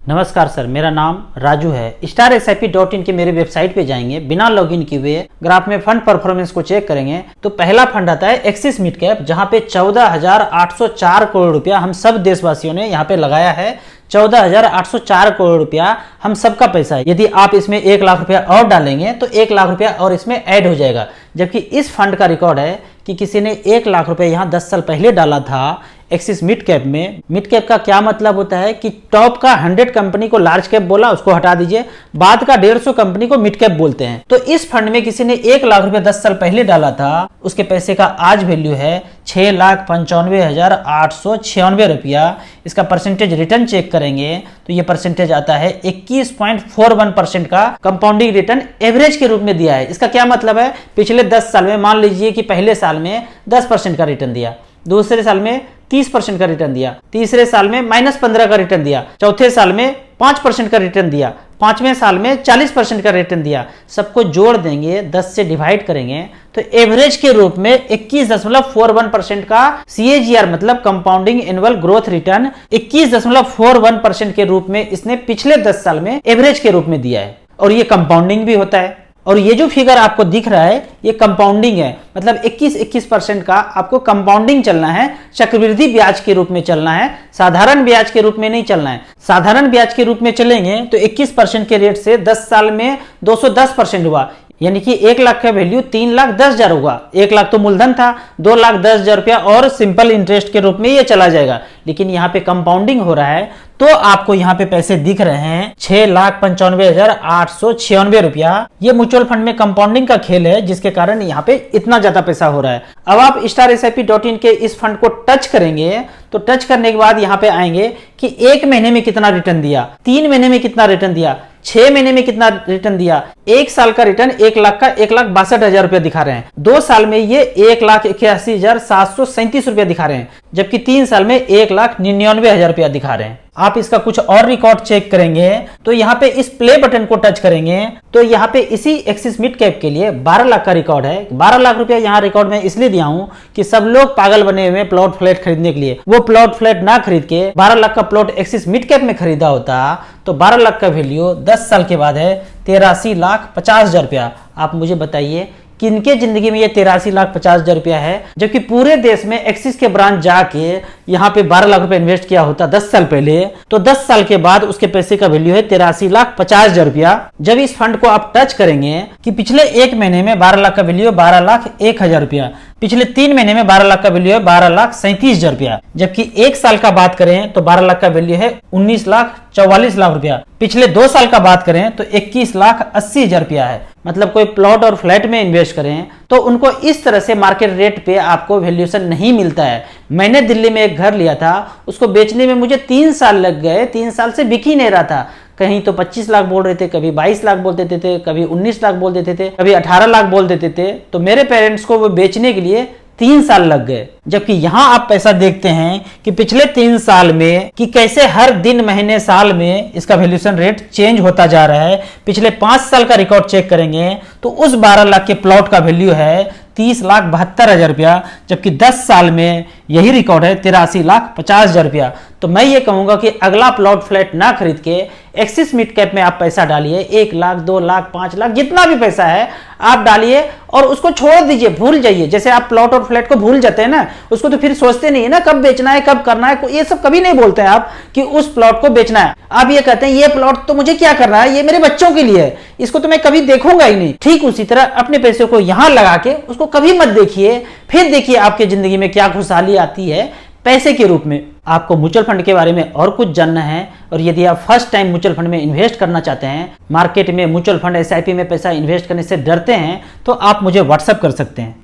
नमस्कार सर, मेरा नाम राजू है। StarSIP.in के मेरे वेबसाइट पे जाएंगे, बिना लॉगिन किए हुए अगर आप में फंड परफॉर्मेंस को चेक करेंगे तो पहला फंड आता है एक्सिस मिड कैप, जहां पे 14,804 करोड़ रुपया हम सब देशवासियों ने यहाँ पे लगाया है। 14,804 करोड़ रुपया हम सबका पैसा है। यदि आप इसमें 1 लाख रुपया और डालेंगे तो 1 लाख रुपया और इसमें ऐड हो जाएगा। जबकि इस फंड का रिकॉर्ड है कि किसी ने 1 लाख रुपया यहाँ 10 साल पहले डाला था एक्सिस मिड कैप में। मिड कैप का क्या मतलब होता है कि टॉप का 100 कंपनी को लार्ज कैप बोला, उसको हटा दीजिए, बाद का 150 कंपनी को मिड कैप बोलते हैं। तो इस फंड में किसी ने 1 लाख रुपया 10 साल पहले डाला था, उसके पैसे का आज वैल्यू है 6,95,896 रुपया। इसका परसेंटेज रिटर्न चेक करेंगे तो ये परसेंटेज आता है 21.41% का कंपाउंडिंग रिटर्न एवरेज के रूप में दिया है। इसका क्या मतलब है, पिछले 10 साल में मान लीजिए कि पहले साल में 10% का रिटर्न दिया, दूसरे साल में 30% का रिटर्न दिया, तीसरे साल में -15 का रिटर्न दिया, चौथे साल में 5% का रिटर्न दिया, पांचवें साल में 40% का रिटर्न दिया। सबको जोड़ देंगे, 10 से डिवाइड करेंगे तो एवरेज के रूप में 21.41% का CAGR मतलब कंपाउंडिंग एनुअल ग्रोथ रिटर्न 21.41% के रूप में इसने पिछले 10 साल में एवरेज के रूप में दिया है। और ये कंपाउंडिंग भी होता है। और ये जो फिगर आपको दिख रहा है ये कंपाउंडिंग है, मतलब 21% का आपको कंपाउंडिंग चलना है, चक्रवृद्धि ब्याज के रूप में चलना है, साधारण ब्याज के रूप में नहीं चलना है। साधारण ब्याज के रूप में चलेंगे तो 21% के रेट से 10 साल में 210% हुआ, यानी कि 1 लाख का वैल्यू 3,10,000 होगा। 1 लाख तो मूलधन था, 2,10,000 रुपया और सिंपल इंटरेस्ट के रूप में ये चला जाएगा। लेकिन यहाँ पे कंपाउंडिंग हो रहा है तो आपको यहाँ पे पैसे दिख रहे हैं 6,95,896 रुपया। ये म्यूचुअल फंड में कंपाउंडिंग का खेल है, जिसके कारण यहाँ पे इतना ज्यादा पैसा हो रहा है। अब आप StarSIP.in के इस फंड को टच करेंगे तो टच करने के बाद यहाँ पे आएंगे कि 1 महीने में कितना रिटर्न दिया, 3 महीने में कितना रिटर्न दिया, 6 महीने में कितना रिटर्न दिया। 1 साल का रिटर्न 1 लाख का 1,62,000 रुपया दिखा रहे हैं। 2 साल में ये 1,81,737 रुपया दिखा रहे हैं, जबकि 3 साल में 1,99,000 रुपया दिखा रहे हैं। आप इसका कुछ और रिकॉर्ड चेक करेंगे तो यहाँ पे इस प्ले बटन को टच करेंगे तो यहाँ पे इसी एक्सिस मिड कैप के लिए 12 लाख का रिकॉर्ड है। 12 लाख रुपया यहाँ रिकॉर्ड में इसलिए दिया हूँ कि सब लोग पागल बने हुए प्लॉट फ्लैट खरीदने के लिए। वो प्लॉट फ्लैट ना खरीद के 12 लाख का प्लॉट एक्सिस मिड कैप में खरीदा होता तो 12 लाख का वैल्यू 10 साल के बाद है 83,50,000 रुपया। आप मुझे बताइए किनके जिंदगी में ये 83,50,000 रुपया है, जबकि पूरे देश में एक्सिस के ब्रांच जाके यहाँ पे 12 लाख रुपया इन्वेस्ट किया होता 10 साल पहले, तो 10 साल के बाद उसके पैसे का वैल्यू है 83,50,000 रुपया। जब इस फंड को आप टच करेंगे कि पिछले 1 महीने में 12 लाख का वैल्यू है 12,01,000 रुपया, पिछले 3 महीने में 12 लाख का वैल्यू है 12,37,000 रुपया, जबकि 1 साल का बात करें तो 12 लाख का वैल्यू है 19,44,00,000 रुपया, पिछले 2 साल का बात करें तो 21,80,000 रुपया है। मतलब कोई प्लॉट और फ्लैट में इन्वेस्ट करें तो उनको इस तरह से मार्केट रेट पे आपको वैल्यूएशन नहीं मिलता है। मैंने दिल्ली में एक घर लिया था, उसको बेचने में मुझे 3 साल लग गए, 3 साल से बिक ही नहीं रहा था। कहीं तो 25 लाख बोल रहे थे, कभी 22 लाख बोल देते थे, कभी 19 लाख बोल देते थे, कभी 18 लाख बोल देते थे। तो मेरे पेरेंट्स को वो बेचने के लिए 3 साल लग गए। जबकि यहां आप पैसा देखते हैं कि पिछले 3 साल में कि कैसे हर दिन, महीने, साल में इसका वैल्यूएशन रेट चेंज होता जा रहा है। पिछले 5 साल का रिकॉर्ड चेक करेंगे तो उस 12 लाख के प्लॉट का वैल्यू है 30,72,000 रुपया, जबकि 10 साल में यही रिकॉर्ड है 83,50,000 रुपया। तो मैं ये कहूंगा कि अगला प्लॉट फ्लैट ना खरीद के एक्सिस मिड कैप में आप पैसा डालिए। 1 लाख, 2 लाख, 5 लाख, जितना भी पैसा है आप डालिए और उसको छोड़ दीजिए, भूल जाइए। जैसे आप प्लॉट और फ्लैट को भूल जाते हैं ना, उसको तो फिर सोचते नहीं है ना कब बेचना है, कब करना है, ये सब कभी नहीं बोलते हैं आप कि उस प्लॉट को बेचना है। आप ये कहते हैं ये प्लॉट तो मुझे क्या करना है, ये मेरे बच्चों के लिए है, इसको तो मैं कभी देखूंगा ही नहीं। ठीक उसी तरह अपने पैसे को यहां लगा के उसको कभी मत देखिए, फिर देखिए आपके जिंदगी में क्या खुशहाली आती है पैसे के रूप में। आपको म्यूचुअल फंड के बारे में और कुछ जानना है और यदि आप फर्स्ट टाइम म्यूचुअल फंड में इन्वेस्ट करना चाहते हैं, मार्केट में म्यूचुअल फंड SIP में पैसा इन्वेस्ट करने से डरते हैं, तो आप मुझे व्हाट्सएप कर सकते हैं।